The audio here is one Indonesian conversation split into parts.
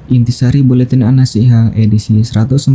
Intisari Buletin An-Nasiha edisi 148.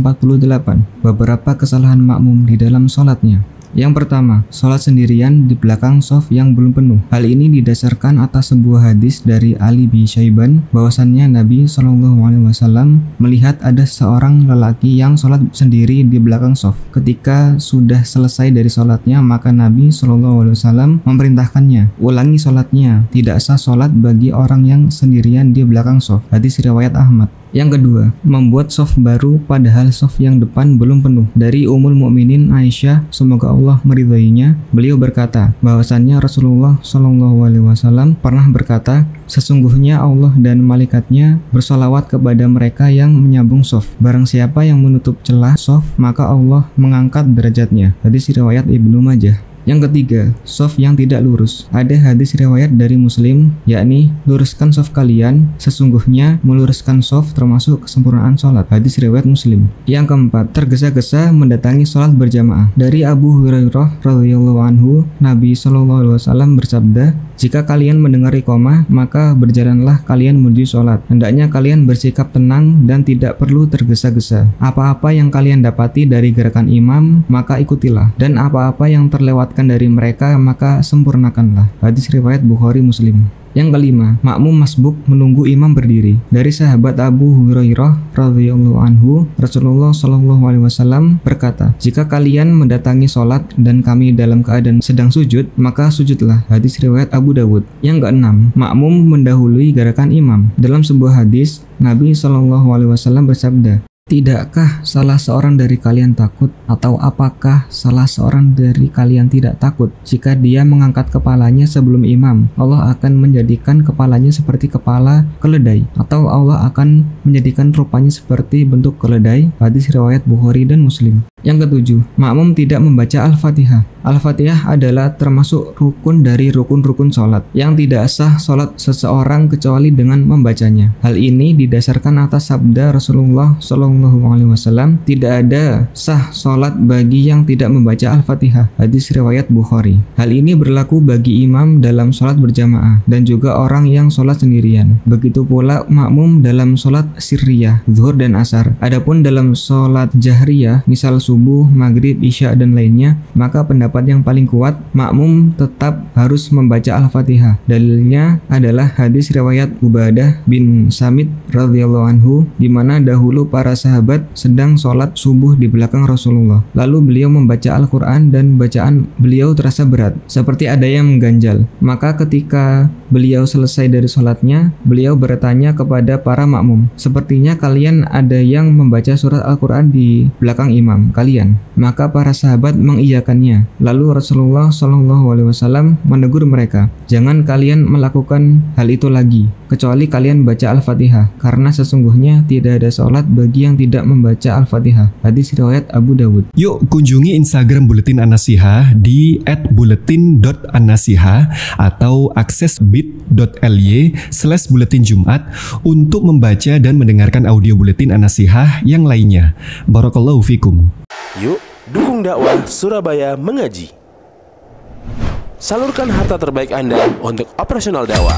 Beberapa kesalahan makmum di dalam sholatnya. Yang pertama, sholat sendirian di belakang shaf yang belum penuh. Hal ini didasarkan atas sebuah hadis dari Ali bin Syaiban bahwasannya Nabi SAW melihat ada seorang lelaki yang sholat sendiri di belakang shaf. Ketika sudah selesai dari sholatnya, maka Nabi SAW memerintahkannya, ulangi sholatnya, tidak sah sholat bagi orang yang sendirian di belakang shaf. Hadis riwayat Ahmad. Yang kedua, membuat shaf baru padahal shaf yang depan belum penuh. Dari Ummul Mukminin Aisyah, semoga Allah meridhoinya, beliau berkata bahwasannya Rasulullah SAW pernah berkata, sesungguhnya Allah dan malaikatnya bersolawat kepada mereka yang menyambung shaf. Barang siapa yang menutup celah shaf, maka Allah mengangkat derajatnya. Hadis riwayat Ibnu Majah. Yang ketiga, shaf yang tidak lurus. Ada hadis riwayat dari Muslim, yakni luruskan shaf kalian, sesungguhnya meluruskan shaf termasuk kesempurnaan sholat. Hadis riwayat Muslim. Yang keempat, tergesa-gesa mendatangi sholat berjamaah. Dari Abu Hurairah radhiyallahu anhu, Nabi SAW bersabda, jika kalian mendengar iqamah, maka berjalanlah kalian menuju sholat. Hendaknya kalian bersikap tenang dan tidak perlu tergesa-gesa. Apa-apa yang kalian dapati dari gerakan imam, maka ikutilah. Dan apa-apa yang terlewatkan dari mereka, maka sempurnakanlah. Hadis riwayat Bukhari Muslim. Yang kelima, makmum masbuk menunggu imam berdiri. Dari sahabat Abu Hurairah radhiyallahu anhu, Rasulullah SAW berkata, jika kalian mendatangi sholat dan kami dalam keadaan sedang sujud, maka sujudlah. Hadis riwayat Abu Dawud. Yang keenam, makmum mendahului gerakan imam. Dalam sebuah hadis, Nabi SAW bersabda, tidakkah salah seorang dari kalian takut, atau apakah salah seorang dari kalian tidak takut jika dia mengangkat kepalanya sebelum imam? Allah akan menjadikan kepalanya seperti kepala keledai, atau Allah akan menjadikan rupanya seperti bentuk keledai. Hadis riwayat Bukhari dan Muslim. Yang ketujuh, makmum tidak membaca Al-Fatihah. Al-Fatihah adalah termasuk rukun dari rukun-rukun sholat yang tidak sah sholat seseorang kecuali dengan membacanya. Hal ini didasarkan atas sabda Rasulullah SAW, tidak ada sah sholat bagi yang tidak membaca Al-Fatihah. Hadis riwayat Bukhari. Hal ini berlaku bagi imam dalam sholat berjamaah dan juga orang yang sholat sendirian. Begitu pula makmum dalam sholat sirriyah, zuhur dan asar. Adapun dalam sholat jahriyah, misal subuh, maghrib, isya dan lainnya, maka pendapat yang paling kuat, makmum tetap harus membaca Al-Fatihah. Dalilnya adalah hadis riwayat Ubadah bin Samit radhiyallahu anhu, di mana dahulu para sahabat sedang sholat subuh di belakang Rasulullah. Lalu beliau membaca Al-Quran dan bacaan beliau terasa berat, seperti ada yang mengganjal. Maka ketika beliau selesai dari sholatnya, beliau bertanya kepada para makmum, sepertinya kalian ada yang membaca surat Al-Quran di belakang imam kalian. Maka para sahabat mengiyakannya. Lalu Rasulullah SAW menegur mereka, jangan kalian melakukan hal itu lagi, kecuali kalian baca Al-Fatihah, karena sesungguhnya tidak ada sholat bagi yang tidak membaca Al-Fatihah. Hadis riwayat Abu Dawud. Yuk kunjungi Instagram Buletin An-Nasiha di @buletin.annasiha atau akses bit.ly/buletin Jumat untuk membaca dan mendengarkan audio Buletin An-Nasiha yang lainnya. Barakallahu fikum. Yuk dukung dakwah Surabaya Mengaji. Salurkan harta terbaik Anda untuk operasional dakwah.